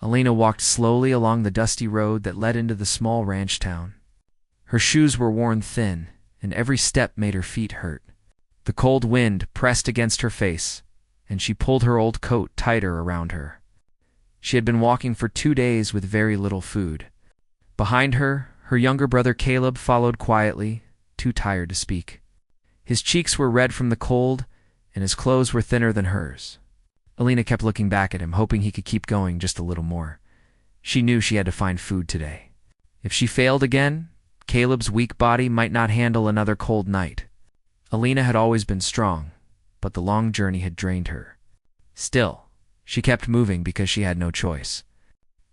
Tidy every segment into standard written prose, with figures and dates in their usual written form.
Alina walked slowly along the dusty road that led into the small ranch town. Her shoes were worn thin, and every step made her feet hurt. The cold wind pressed against her face, and she pulled her old coat tighter around her. She had been walking for 2 days with very little food. Behind her, her younger brother Caleb followed quietly, too tired to speak. His cheeks were red from the cold, and his clothes were thinner than hers. Alina kept looking back at him, hoping he could keep going just a little more. She knew she had to find food today. If she failed again, Caleb's weak body might not handle another cold night. Alina had always been strong, but the long journey had drained her. Still, she kept moving because she had no choice.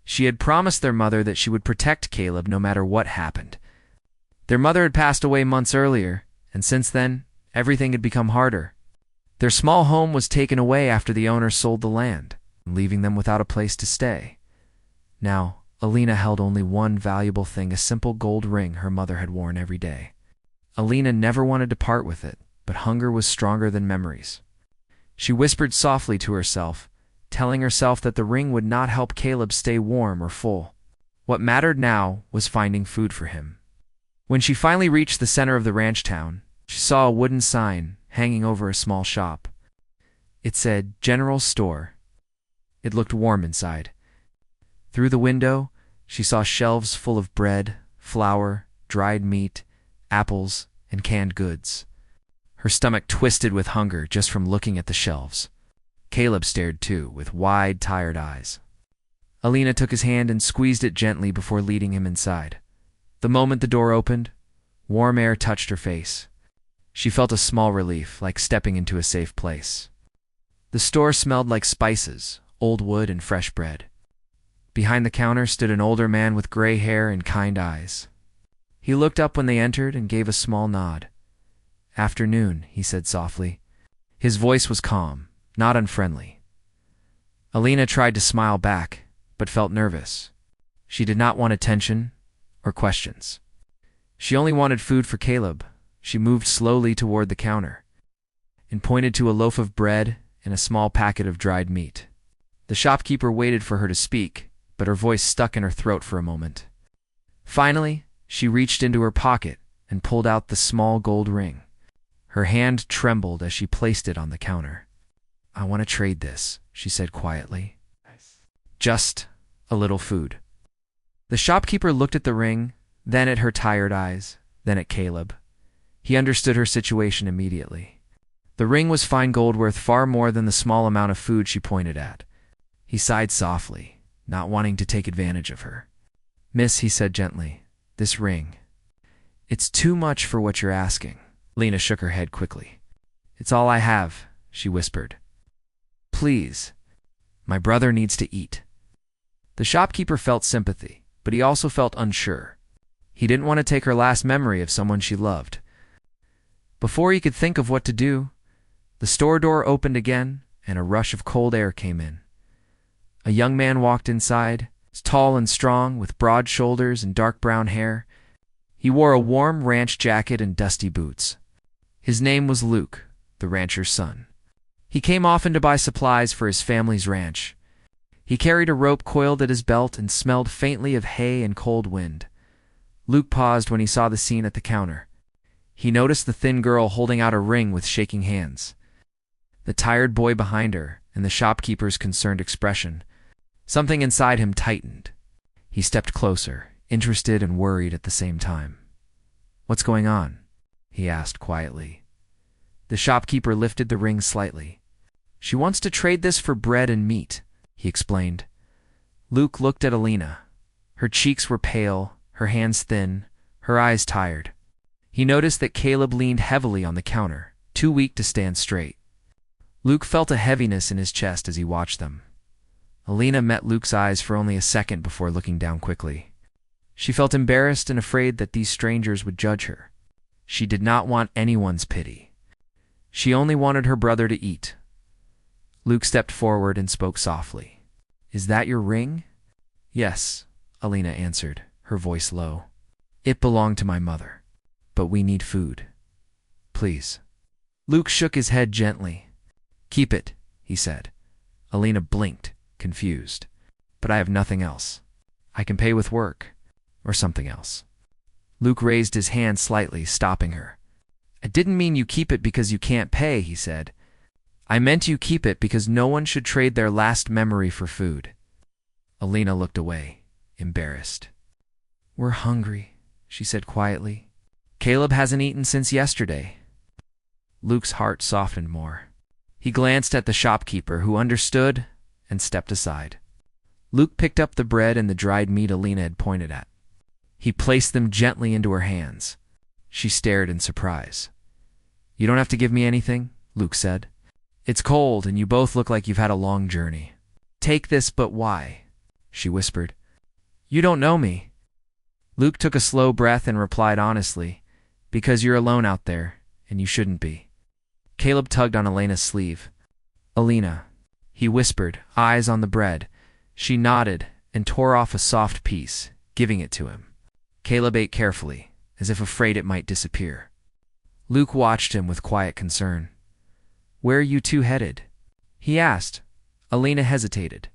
She had promised their mother that she would protect Caleb no matter what happened. Their mother had passed away months earlier, and since then, everything had become harder. Their small home was taken away after the owner sold the land, leaving them without a place to stay. Now, Alina held only one valuable thing, a simple gold ring her mother had worn every day. Alina never wanted to part with it, but hunger was stronger than memories. She whispered softly to herself, telling herself that the ring would not help Caleb stay warm or full. What mattered now was finding food for him. When she finally reached the center of the ranch town, she saw a wooden sign hanging over a small shop. It said, "General Store." It looked warm inside. Through the window, she saw shelves full of bread, flour, dried meat, apples, and canned goods. Her stomach twisted with hunger just from looking at the shelves. Caleb stared too, with wide, tired eyes. Alina took his hand and squeezed it gently before leading him inside. The moment the door opened, warm air touched her face. She felt a small relief, like stepping into a safe place. The store smelled like spices, old wood, and fresh bread. Behind the counter stood an older man with gray hair and kind eyes. He looked up when they entered and gave a small nod. "Afternoon," he said softly. His voice was calm, not unfriendly. Alina tried to smile back, but felt nervous. She did not want attention or questions. She only wanted food for Caleb. She moved slowly toward the counter and pointed to a loaf of bread and a small packet of dried meat. The shopkeeper waited for her to speak, but her voice stuck in her throat for a moment. Finally, she reached into her pocket and pulled out the small gold ring. Her hand trembled as she placed it on the counter. "I want to trade this," she said quietly. "Just a little food." The shopkeeper looked at the ring, then at her tired eyes, then at Caleb. He understood her situation immediately. The ring was fine gold worth far more than the small amount of food she pointed at. He sighed softly, not wanting to take advantage of her. "Miss," he said gently, "this ring. It's too much for what you're asking." Lena shook her head quickly. "It's all I have," she whispered. "Please, my brother needs to eat." The shopkeeper felt sympathy, but he also felt unsure. He didn't want to take her last memory of someone she loved. Before he could think of what to do, the store door opened again and a rush of cold air came in. A young man walked inside, tall and strong, with broad shoulders and dark brown hair. He wore a warm ranch jacket and dusty boots. His name was Luke, the rancher's son. He came often to buy supplies for his family's ranch. He carried a rope coiled at his belt and smelled faintly of hay and cold wind. Luke paused when he saw the scene at the counter. He noticed the thin girl holding out a ring with shaking hands, the tired boy behind her, and the shopkeeper's concerned expression. Something inside him tightened. He stepped closer, interested and worried at the same time. "What's going on?" he asked quietly. The shopkeeper lifted the ring slightly. "She wants to trade this for bread and meat," he explained. Luke looked at Alina. Her cheeks were pale, her hands thin, her eyes tired. He noticed that Caleb leaned heavily on the counter, too weak to stand straight. Luke felt a heaviness in his chest as he watched them. Alina met Luke's eyes for only a second before looking down quickly. She felt embarrassed and afraid that these strangers would judge her. She did not want anyone's pity. She only wanted her brother to eat. Luke stepped forward and spoke softly. "Is that your ring?" "Yes," Alina answered, her voice low. "It belonged to my mother. But we need food. Please." Luke shook his head gently. "Keep it," he said. Alina blinked, confused. but I have nothing else. I can pay with work, or something else. Luke raised his hand slightly, stopping her. I didn't mean you keep it because you can't pay, he said. I meant you keep it because no one should trade their last memory for food. Alina looked away, embarrassed. We're hungry, she said quietly. Caleb hasn't eaten since yesterday. Luke's heart softened more. He glanced at the shopkeeper, who understood and stepped aside. Luke picked up the bread and the dried meat Alina had pointed at. He placed them gently into her hands. She stared in surprise. You don't have to give me anything, Luke said. It's cold, and you both look like you've had a long journey. Take this, but why? She whispered. You don't know me. Luke took a slow breath and replied honestly, because you're alone out there, and you shouldn't be. Caleb tugged on Alina's sleeve. Alina, he whispered, eyes on the bread. She nodded and tore off a soft piece, giving it to him. Caleb ate carefully, as if afraid it might disappear. Luke watched him with quiet concern. Where are you two headed? He asked. Alina hesitated.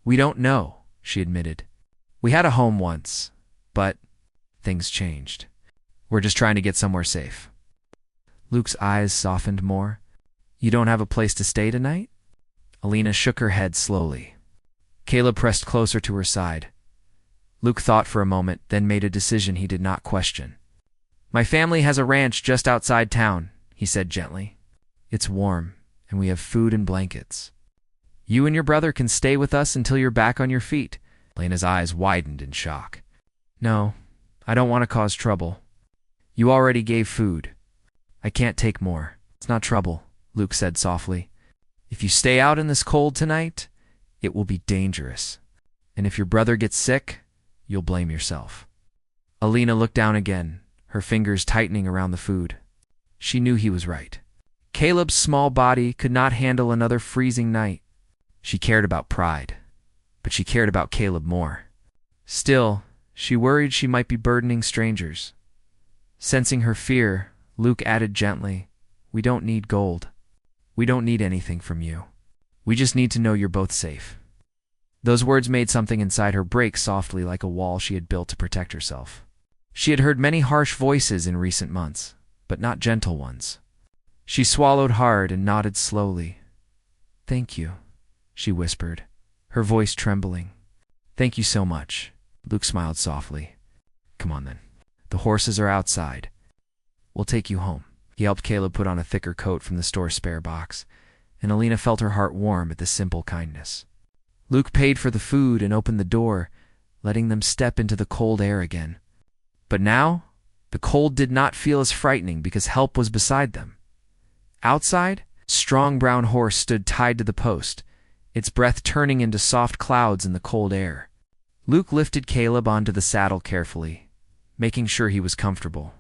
We don't know, she admitted. We had a home once, but things changed. We're just trying to get somewhere safe. Luke's eyes softened more. You don't have a place to stay tonight? Alina shook her head slowly. Caleb pressed closer to her side. Luke thought for a moment, then made a decision he did not question. My family has a ranch just outside town, he said gently. It's warm, and we have food and blankets. You and your brother can stay with us until you're back on your feet. Alina's eyes widened in shock. No, I don't want to cause trouble. You already gave food. I can't take more. It's not trouble, Luke said softly. If you stay out in this cold tonight, it will be dangerous. And if your brother gets sick, you'll blame yourself. Alina looked down again, her fingers tightening around the food. She knew he was right. Caleb's small body could not handle another freezing night. She cared about pride, but she cared about Caleb more. Still, she worried she might be burdening strangers. Sensing her fear, Luke added gently, We don't need gold. We don't need anything from you. We just need to know you're both safe. Those words made something inside her break softly like a wall she had built to protect herself. She had heard many harsh voices in recent months, but not gentle ones. She swallowed hard and nodded slowly. Thank you, she whispered, her voice trembling. Thank you so much. Luke smiled softly. Come on then. The horses are outside. We'll take you home. He helped Caleb put on a thicker coat from the store's spare box, and Alina felt her heart warm at this simple kindness. Luke paid for the food and opened the door, letting them step into the cold air again. But now, the cold did not feel as frightening because help was beside them. Outside, a strong brown horse stood tied to the post, its breath turning into soft clouds in the cold air. Luke lifted Caleb onto the saddle carefully, making sure he was comfortable.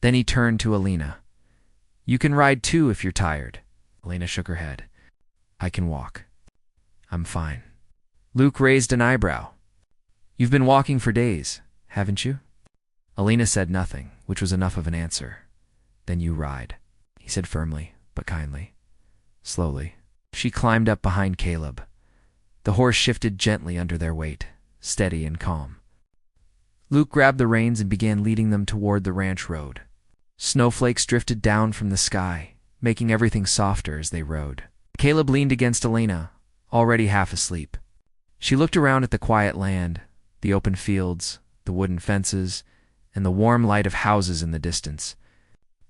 Then he turned to Alina. You can ride too if you're tired. Alina shook her head. I can walk. I'm fine. Luke raised an eyebrow. You've been walking for days, haven't you? Alina said nothing, which was enough of an answer. Then you ride, he said firmly, but kindly. Slowly, she climbed up behind Caleb. The horse shifted gently under their weight, steady and calm. Luke grabbed the reins and began leading them toward the ranch road. Snowflakes drifted down from the sky, making everything softer as they rode. Caleb leaned against Alina, already half asleep. She looked around at the quiet land, the open fields, the wooden fences, and the warm light of houses in the distance.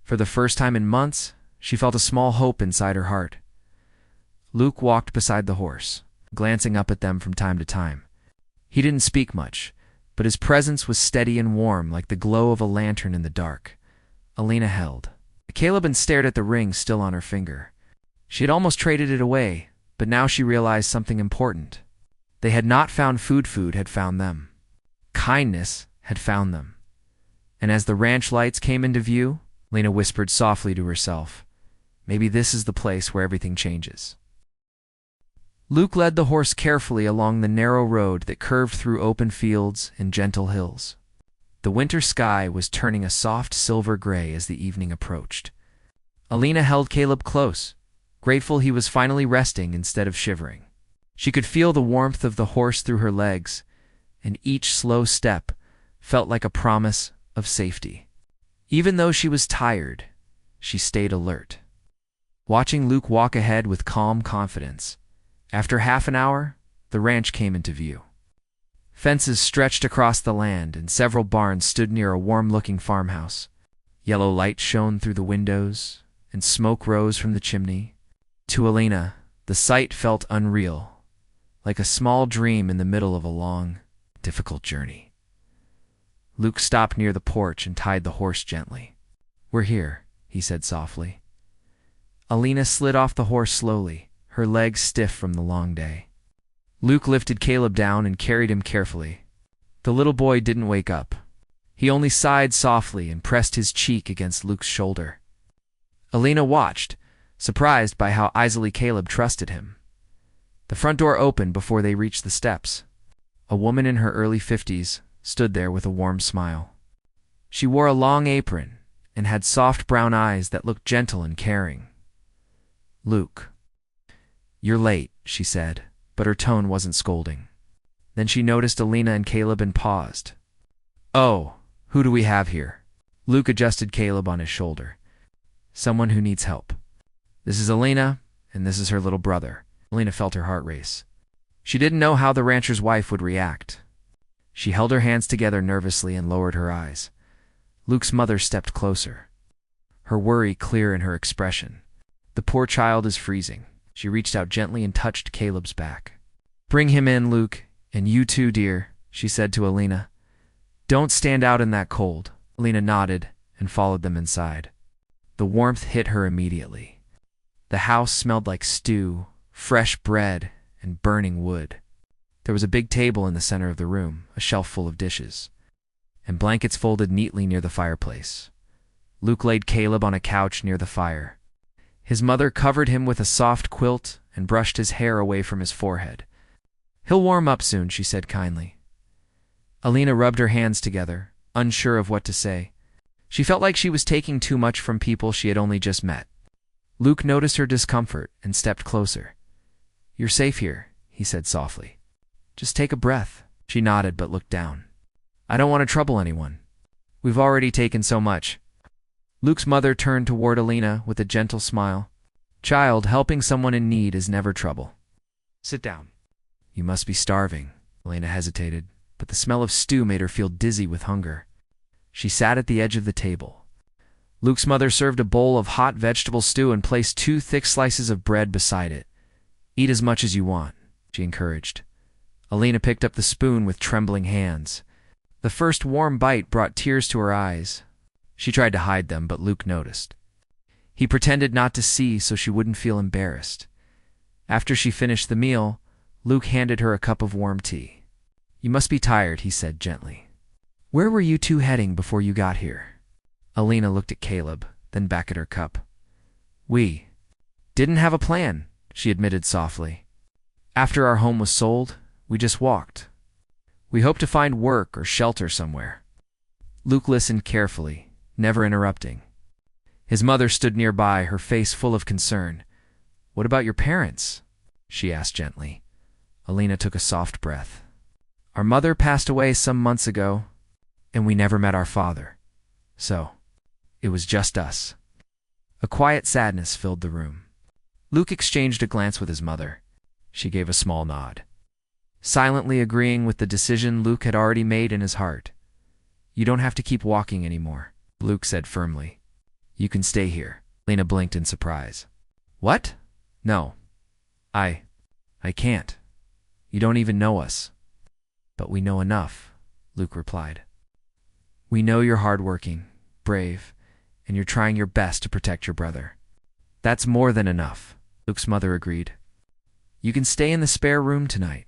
For the first time in months, she felt a small hope inside her heart. Luke walked beside the horse, glancing up at them from time to time. He didn't speak much, but his presence was steady and warm like the glow of a lantern in the dark. Alina held. Caleb stared at the ring still on her finger. She had almost traded it away, but now she realized something important. They had not found food had found them. Kindness had found them. And as the ranch lights came into view, Alina whispered softly to herself, maybe this is the place where everything changes. Luke led the horse carefully along the narrow road that curved through open fields and gentle hills. The winter sky was turning a soft silver gray as the evening approached. Alina held Caleb close, grateful he was finally resting instead of shivering. She could feel the warmth of the horse through her legs, and each slow step felt like a promise of safety. Even though she was tired, she stayed alert, watching Luke walk ahead with calm confidence. After half an hour, the ranch came into view. Fences stretched across the land, and several barns stood near a warm-looking farmhouse. Yellow light shone through the windows, and smoke rose from the chimney. To Alina, the sight felt unreal, like a small dream in the middle of a long, difficult journey. Luke stopped near the porch and tied the horse gently. "We're here," he said softly. Alina slid off the horse slowly, her legs stiff from the long day. Luke lifted Caleb down and carried him carefully. The little boy didn't wake up. He only sighed softly and pressed his cheek against Luke's shoulder. Alina watched, surprised by how easily Caleb trusted him. The front door opened before they reached the steps. A woman in her early 50s stood there with a warm smile. She wore a long apron and had soft brown eyes that looked gentle and caring. "Luke, you're late," she said, but her tone wasn't scolding. Then she noticed Alina and Caleb and paused. "Oh, who do we have here?" Luke adjusted Caleb on his shoulder. "Someone who needs help. This is Alina, and this is her little brother." Alina felt her heart race. She didn't know how the rancher's wife would react. She held her hands together nervously and lowered her eyes. Luke's mother stepped closer, her worry clear in her expression. "The poor child is freezing." She reached out gently and touched Caleb's back. "Bring him in, Luke, and you too, dear," she said to Alina. "Don't stand out in that cold." Alina nodded and followed them inside. The warmth hit her immediately. The house smelled like stew, fresh bread, and burning wood. There was a big table in the center of the room, a shelf full of dishes, and blankets folded neatly near the fireplace. Luke laid Caleb on a couch near the fire. His mother covered him with a soft quilt and brushed his hair away from his forehead. "He'll warm up soon," she said kindly. Alina rubbed her hands together, unsure of what to say. She felt like she was taking too much from people she had only just met. Luke noticed her discomfort and stepped closer. "You're safe here," he said softly. "Just take a breath." She nodded but looked down. "I don't want to trouble anyone. We've already taken so much." Luke's mother turned toward Alina with a gentle smile. "Child, helping someone in need is never trouble. Sit down." "You must be starving." Alina hesitated, but the smell of stew made her feel dizzy with hunger. She sat at the edge of the table. Luke's mother served a bowl of hot vegetable stew and placed 2 thick slices of bread beside it. "Eat as much as you want," she encouraged. Alina picked up the spoon with trembling hands. The first warm bite brought tears to her eyes. She tried to hide them, but Luke noticed. He pretended not to see so she wouldn't feel embarrassed. After she finished the meal, Luke handed her a cup of warm tea. "You must be tired," he said gently. "Where were you two heading before you got here?" Alina looked at Caleb, then back at her cup. "We didn't have a plan," she admitted softly. "After our home was sold, we just walked. We hoped to find work or shelter somewhere." Luke listened carefully, never interrupting. His mother stood nearby, her face full of concern. "What about your parents?" she asked gently. Alina took a soft breath. "Our mother passed away some months ago, and we never met our father. So, it was just us." A quiet sadness filled the room. Luke exchanged a glance with his mother. She gave a small nod, silently agreeing with the decision Luke had already made in his heart. "You don't have to keep walking anymore," Luke said firmly. "You can stay here." Alina blinked in surprise. "What? No. I can't. You don't even know us." "But we know enough," Luke replied. "We know you're hardworking, brave, and you're trying your best to protect your brother. That's more than enough," Luke's mother agreed. "You can stay in the spare room tonight.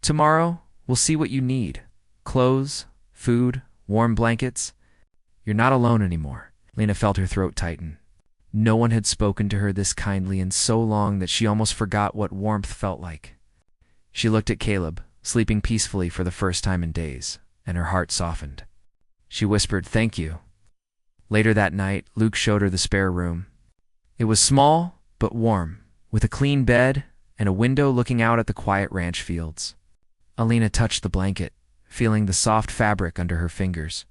Tomorrow, we'll see what you need. Clothes, food, warm blankets. You're not alone anymore." Lena felt her throat tighten. No one had spoken to her this kindly in so long that she almost forgot what warmth felt like. She looked at Caleb, sleeping peacefully for the first time in days, and her heart softened. She whispered, "Thank you." Later that night, Luke showed her the spare room. It was small, but warm, with a clean bed and a window looking out at the quiet ranch fields. Alina touched the blanket, feeling the soft fabric under her fingers.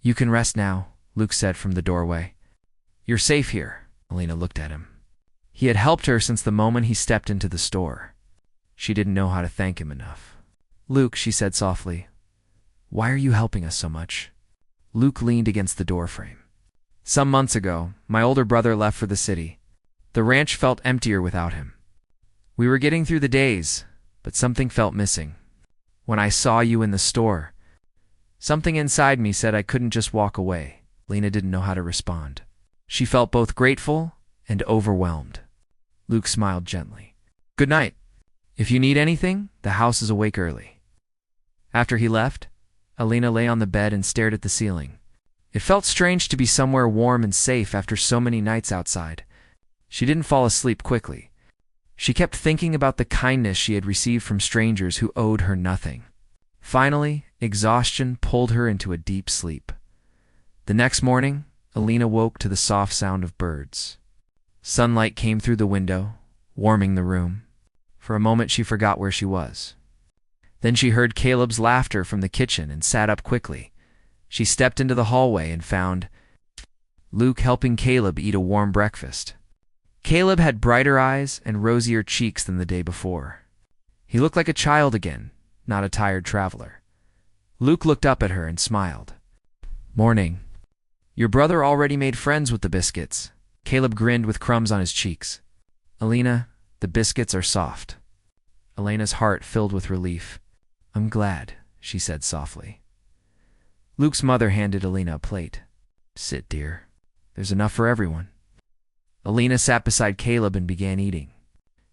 "You can rest now," Luke said from the doorway. "You're safe here." Alina looked at him. He had helped her since the moment he stepped into the store. She didn't know how to thank him enough. "Luke," she said softly, "why are you helping us so much?" Luke leaned against the doorframe. "Some months ago, my older brother left for the city. The ranch felt emptier without him. We were getting through the days, but something felt missing. When I saw you in the store, something inside me said I couldn't just walk away." Lena didn't know how to respond. She felt both grateful and overwhelmed. Luke smiled gently. "Good night. If you need anything, the house is awake early." After he left, Alina lay on the bed and stared at the ceiling. It felt strange to be somewhere warm and safe after so many nights outside. She didn't fall asleep quickly. She kept thinking about the kindness she had received from strangers who owed her nothing. Finally, exhaustion pulled her into a deep sleep. The next morning, Alina woke to the soft sound of birds. Sunlight came through the window, warming the room. For a moment she forgot where she was. Then she heard Caleb's laughter from the kitchen and sat up quickly. She stepped into the hallway and found Luke helping Caleb eat a warm breakfast. Caleb had brighter eyes and rosier cheeks than the day before. He looked like a child again, not a tired traveler. Luke looked up at her and smiled. "Morning. Your brother already made friends with the biscuits." Caleb grinned with crumbs on his cheeks. "Alina, the biscuits are soft." Alina's heart filled with relief. "I'm glad," she said softly. Luke's mother handed Alina a plate. "Sit, dear. There's enough for everyone." Alina sat beside Caleb and began eating.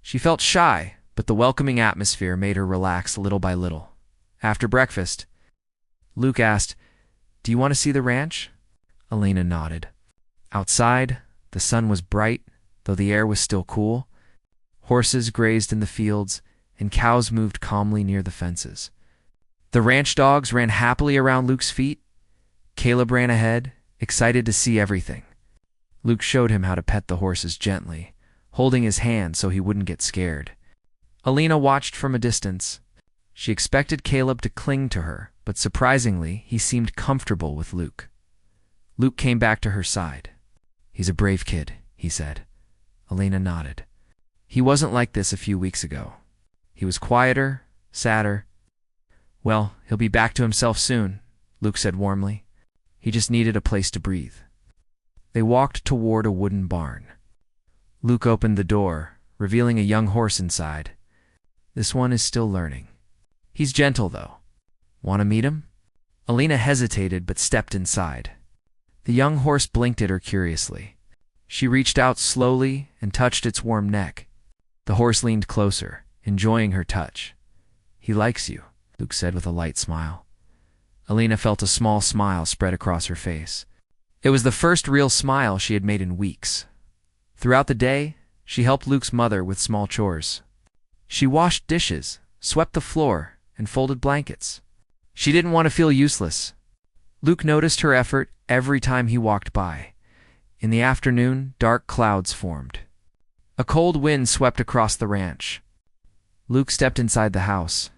She felt shy, but the welcoming atmosphere made her relax little by little. After breakfast, Luke asked, "Do you want to see the ranch?" Alina nodded. Outside, the sun was bright, though the air was still cool. Horses grazed in the fields, and cows moved calmly near the fences. The ranch dogs ran happily around Luke's feet. Caleb ran ahead, excited to see everything. Luke showed him how to pet the horses gently, holding his hand so he wouldn't get scared. Alina watched from a distance. She expected Caleb to cling to her, but surprisingly, he seemed comfortable with Luke. Luke came back to her side. "He's a brave kid," he said. Alina nodded. "He wasn't like this a few weeks ago. He was quieter, sadder." "Well, he'll be back to himself soon," Luke said warmly. "He just needed a place to breathe." They walked toward a wooden barn. Luke opened the door, revealing a young horse inside. "This one is still learning. He's gentle, though. Want to meet him?" Alina hesitated but stepped inside. The young horse blinked at her curiously. She reached out slowly and touched its warm neck. The horse leaned closer, enjoying her touch. "He likes you," Luke said with a light smile. Alina felt a small smile spread across her face. It was the first real smile she had made in weeks. Throughout the day, she helped Luke's mother with small chores. She washed dishes, swept the floor, and folded blankets. She didn't want to feel useless. Luke noticed her effort every time he walked by. In the afternoon, dark clouds formed. A cold wind swept across the ranch. Luke stepped inside the house.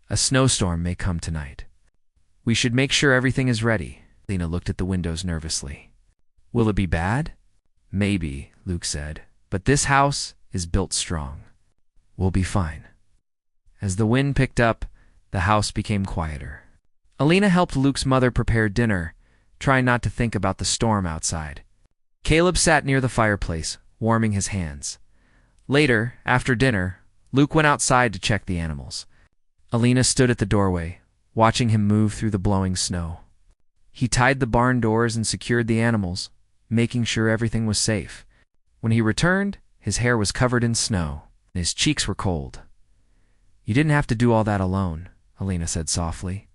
"A snowstorm may come tonight. We should make sure everything is ready." Lena looked at the windows nervously. "Will it be bad?" "Maybe," Luke said, "but this house is built strong. We'll be fine." As the wind picked up, the house became quieter. Alina helped Luke's mother prepare dinner, trying not to think about the storm outside. Caleb sat near the fireplace, warming his hands. Later, after dinner, Luke went outside to check the animals. Alina stood at the doorway, watching him move through the blowing snow. He tied the barn doors and secured the animals, making sure everything was safe. When he returned, his hair was covered in snow, and his cheeks were cold. "You didn't have to do all that alone," Alina said softly.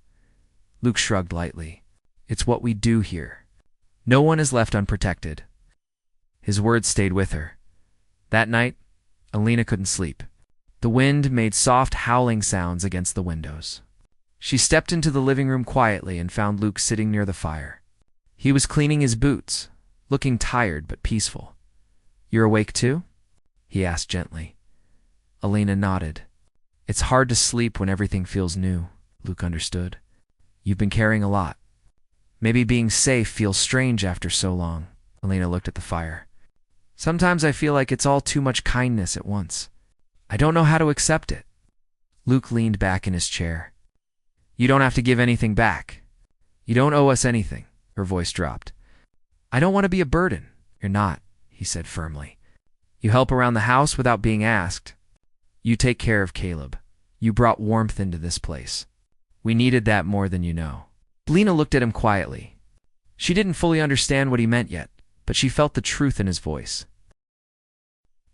Luke shrugged lightly. "It's what we do here. No one is left unprotected." His words stayed with her. That night, Alina couldn't sleep. The wind made soft howling sounds against the windows. She stepped into the living room quietly and found Luke sitting near the fire. He was cleaning his boots, looking tired but peaceful. "You're awake too?" he asked gently. Alina nodded. It's hard to sleep when everything feels new, Luke understood. You've been carrying a lot. Maybe being safe feels strange after so long. Alina looked at the fire. Sometimes I feel like it's all too much kindness at once. I don't know how to accept it. Luke leaned back in his chair. You don't have to give anything back. You don't owe us anything. Her voice dropped. I don't want to be a burden. You're not, he said firmly. You help around the house without being asked. You take care of Caleb. You brought warmth into this place. We needed that more than you know. Lena looked at him quietly. She didn't fully understand what he meant yet, but she felt the truth in his voice.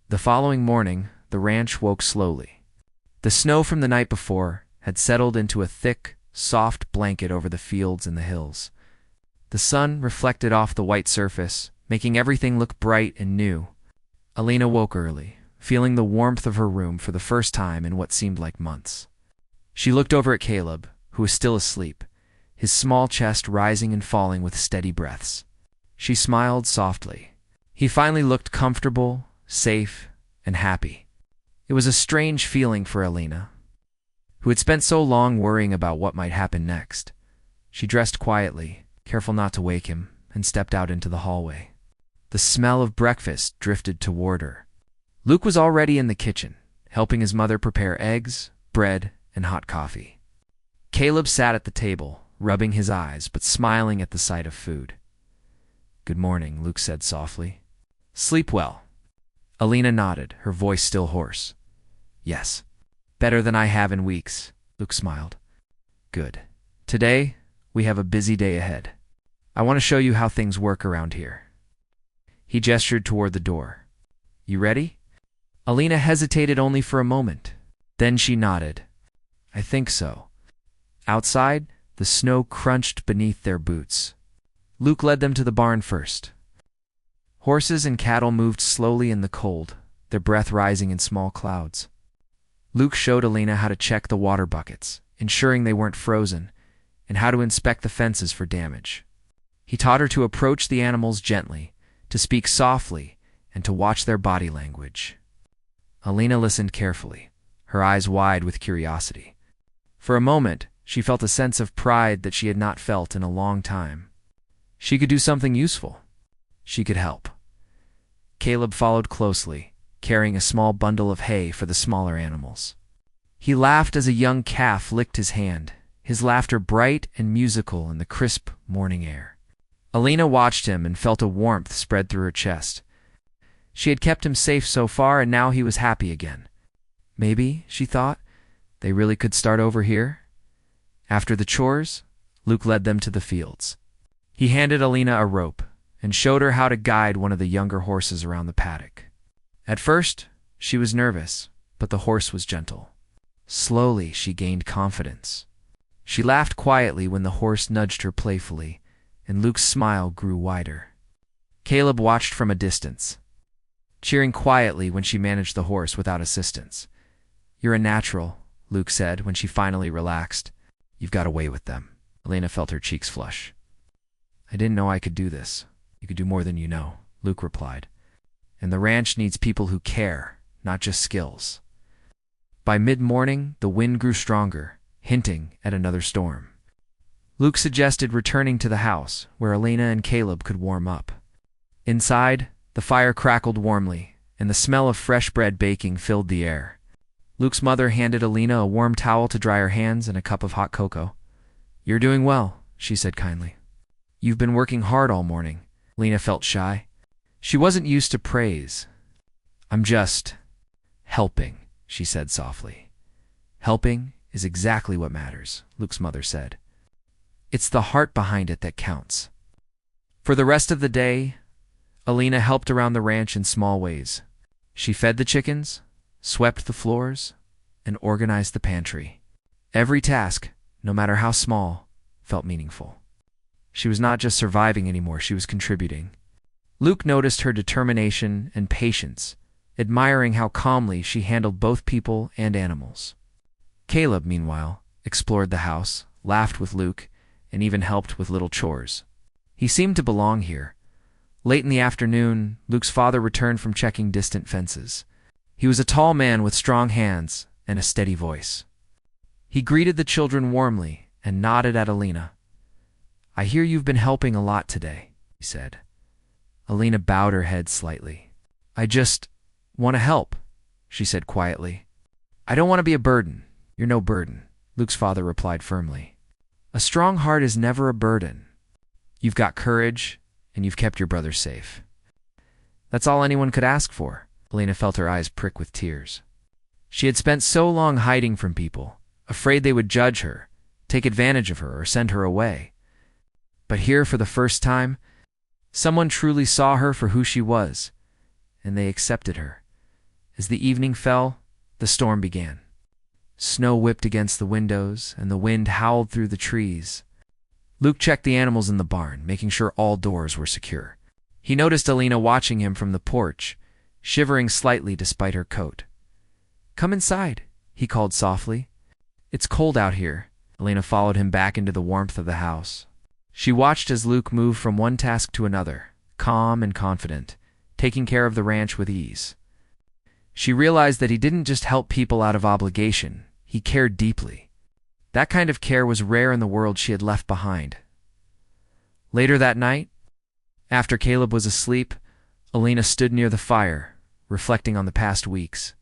The following morning, the ranch woke slowly. The snow from the night before had settled into a thick, soft blanket over the fields and the hills. The sun reflected off the white surface, making everything look bright and new. Alina woke early, feeling the warmth of her room for the first time in what seemed like months. She looked over at Caleb, who was still asleep, his small chest rising and falling with steady breaths. She smiled softly. He finally looked comfortable, safe, and happy. It was a strange feeling for Alina, who had spent so long worrying about what might happen next. She dressed quietly, careful not to wake him, and stepped out into the hallway. The smell of breakfast drifted toward her. Luke was already in the kitchen, helping his mother prepare eggs, bread, and hot coffee. Caleb sat at the table, rubbing his eyes but smiling at the sight of food. Good morning, Luke said softly. Sleep well. Alina nodded, her voice still hoarse. Yes. Better than I have in weeks, Luke smiled. Good. Today, we have a busy day ahead. I want to show you how things work around here. He gestured toward the door. You ready? Alina hesitated only for a moment. Then she nodded. I think so. Outside, the snow crunched beneath their boots. Luke led them to the barn first. Horses and cattle moved slowly in the cold, their breath rising in small clouds. Luke showed Alina how to check the water buckets, ensuring they weren't frozen, and how to inspect the fences for damage. He taught her to approach the animals gently, to speak softly, and to watch their body language. Alina listened carefully, her eyes wide with curiosity. For a moment, she felt a sense of pride that she had not felt in a long time. She could do something useful. She could help. Caleb followed closely, carrying a small bundle of hay for the smaller animals. He laughed as a young calf licked his hand, his laughter bright and musical in the crisp morning air. Alina watched him and felt a warmth spread through her chest. She had kept him safe so far, and now he was happy again. Maybe, she thought, they really could start over here. After the chores, Luke led them to the fields. He handed Alina a rope and showed her how to guide one of the younger horses around the paddock. At first, she was nervous, but the horse was gentle. Slowly, she gained confidence. She laughed quietly when the horse nudged her playfully, and Luke's smile grew wider. Caleb watched from a distance, cheering quietly when she managed the horse without assistance. You're a natural, Luke said when she finally relaxed. You've got away with them. Alina felt her cheeks flush. I didn't know I could do this. You could do more than you know, Luke replied. And the ranch needs people who care, not just skills. By mid-morning, the wind grew stronger, hinting at another storm. Luke suggested returning to the house, where Alina and Caleb could warm up. Inside, the fire crackled warmly, and the smell of fresh bread baking filled the air. Luke's mother handed Alina a warm towel to dry her hands and a cup of hot cocoa. You're doing well, she said kindly. You've been working hard all morning. Alina felt shy. She wasn't used to praise. I'm just helping, she said softly. Helping is exactly what matters, Luke's mother said. It's the heart behind it that counts. For the rest of the day, Alina helped around the ranch in small ways. She fed the chickens, swept the floors, and organized the pantry. Every task, no matter how small, felt meaningful. She was not just surviving anymore, she was contributing. Luke noticed her determination and patience, admiring how calmly she handled both people and animals. Caleb, meanwhile, explored the house, laughed with Luke, and even helped with little chores. He seemed to belong here. Late in the afternoon, Luke's father returned from checking distant fences. He was a tall man with strong hands and a steady voice. He greeted the children warmly and nodded at Alina. "I hear you've been helping a lot today," he said. Alina bowed her head slightly. "I just want to help," she said quietly. "I don't want to be a burden." "You're no burden," Luke's father replied firmly. "A strong heart is never a burden. You've got courage, and you've kept your brother safe. That's all anyone could ask for." Alina felt her eyes prick with tears. She had spent so long hiding from people, afraid they would judge her, take advantage of her, or send her away. But here, for the first time, someone truly saw her for who she was, and they accepted her. As the evening fell, the storm began. Snow whipped against the windows, and the wind howled through the trees. Luke checked the animals in the barn, making sure all doors were secure. He noticed Alina watching him from the porch, shivering slightly despite her coat. "Come inside," he called softly. "It's cold out here." Alina followed him back into the warmth of the house. She watched as Luke moved from one task to another, calm and confident, taking care of the ranch with ease. She realized that he didn't just help people out of obligation, he cared deeply. That kind of care was rare in the world she had left behind. Later that night, after Caleb was asleep, Alina stood near the fire, reflecting on the past weeks.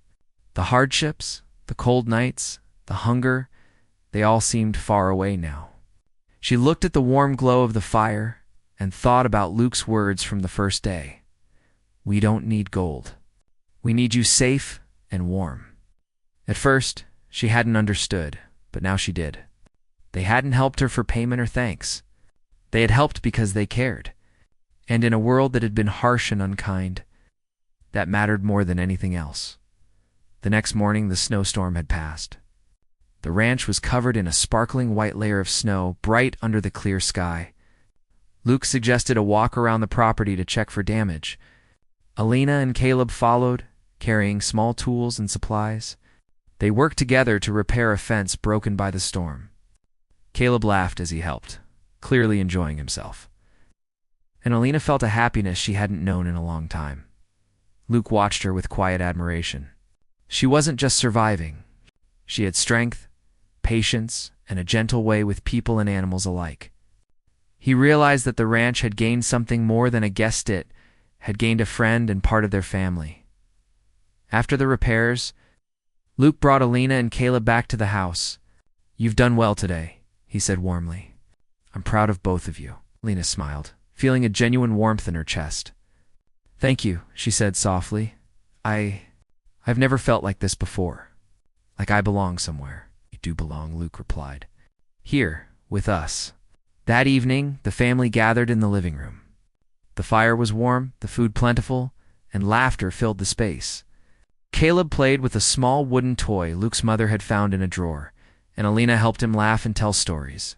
The hardships, the cold nights, the hunger, they all seemed far away now. She looked at the warm glow of the fire and thought about Luke's words from the first day. "We don't need gold. We need you safe and warm." At first, she hadn't understood, but now she did. They hadn't helped her for payment or thanks. They had helped because they cared. And in a world that had been harsh and unkind, that mattered more than anything else. The next morning, the snowstorm had passed. The ranch was covered in a sparkling white layer of snow, bright under the clear sky. Luke suggested a walk around the property to check for damage. Alina and Caleb followed, carrying small tools and supplies. They worked together to repair a fence broken by the storm. Caleb laughed as he helped, clearly enjoying himself. And Alina felt a happiness she hadn't known in a long time. Luke watched her with quiet admiration. She wasn't just surviving. She had strength, patience, and a gentle way with people and animals alike. He realized that the ranch had gained something more than a guest. It had gained a friend and part of their family. After the repairs, Luke brought Alina and Caleb back to the house. "You've done well today," he said warmly. "I'm proud of both of you." Alina smiled, feeling a genuine warmth in her chest. "Thank you," she said softly. I've never felt like this before. Like I belong somewhere." "You do belong," Luke replied. "Here, with us." That evening, the family gathered in the living room. The fire was warm, the food plentiful, and laughter filled the space. Caleb played with a small wooden toy Luke's mother had found in a drawer, and Alina helped him laugh and tell stories.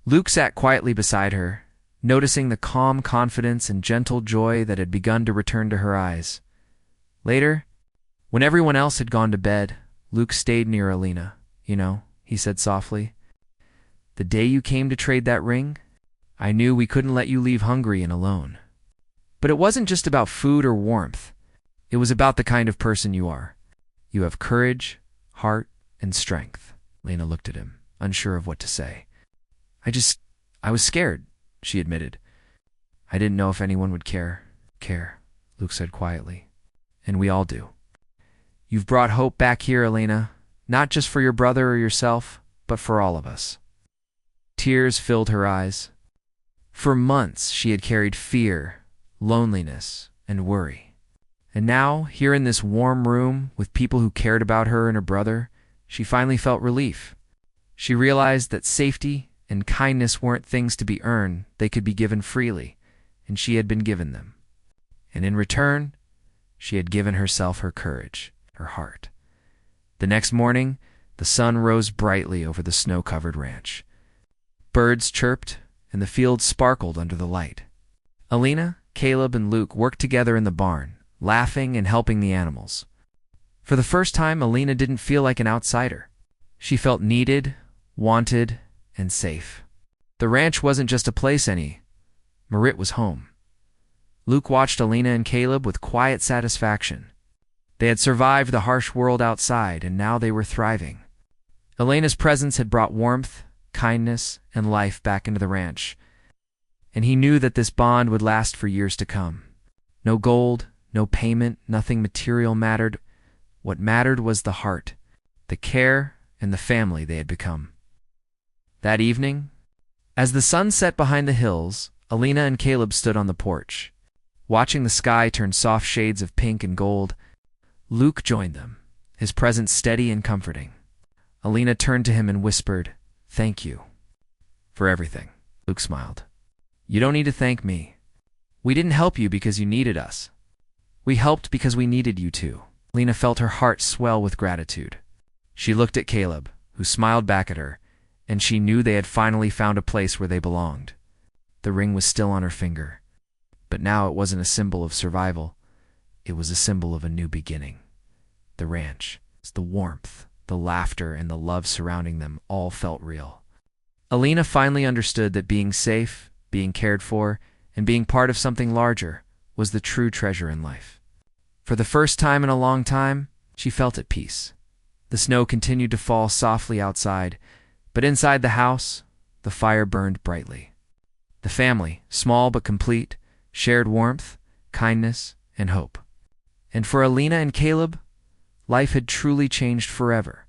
Luke sat quietly beside her, noticing the calm confidence and gentle joy that had begun to return to her eyes. Later, when everyone else had gone to bed, Luke stayed near Alina. "You know," he said softly, "the day you came to trade that ring, I knew we couldn't let you leave hungry and alone. But it wasn't just about food or warmth. It was about the kind of person you are. You have courage, heart, and strength." Lena looked at him, unsure of what to say. I was scared," she admitted. "I didn't know if anyone would care." "Care," Luke said quietly. "And we all do. You've brought hope back here, Alina, not just for your brother or yourself, but for all of us." Tears filled her eyes. For months, she had carried fear, loneliness, and worry. And now, here in this warm room, with people who cared about her and her brother, she finally felt relief. She realized that safety and kindness weren't things to be earned, they could be given freely, and she had been given them. And in return, she had given herself her courage, her heart. The next morning, the sun rose brightly over the snow-covered ranch. Birds chirped, and the fields sparkled under the light. Alina, Caleb, and Luke worked together in the barn, laughing and helping the animals. For the first time, Alina didn't feel like an outsider. She felt needed, wanted, and safe. The ranch wasn't just a place Marit was home. Luke watched Alina and Caleb with quiet satisfaction. They had survived the harsh world outside, and now they were thriving. Elena's presence had brought warmth, kindness, and life back into the ranch, and he knew that this bond would last for years to come. No gold, no payment, nothing material mattered. What mattered was the heart, the care, and the family they had become. That evening, as the sun set behind the hills, Elena and Caleb stood on the porch. Watching the sky turn soft shades of pink and gold, Luke joined them, his presence steady and comforting. Elena turned to him and whispered, "Thank you for everything." Luke smiled. "You don't need to thank me. We didn't help you because you needed us. We helped because we needed you too." Elena felt her heart swell with gratitude. She looked at Caleb, who smiled back at her, and she knew they had finally found a place where they belonged. The ring was still on her finger, but now it wasn't a symbol of survival. It was a symbol of a new beginning. The ranch, the warmth, the laughter, and the love surrounding them all felt real. Elena finally understood that being safe, being cared for, and being part of something larger was the true treasure in life. For the first time in a long time, she felt at peace. The snow continued to fall softly outside, but inside the house, the fire burned brightly. The family, small but complete, shared warmth, kindness, and hope. And for Elena and Caleb, life had truly changed forever.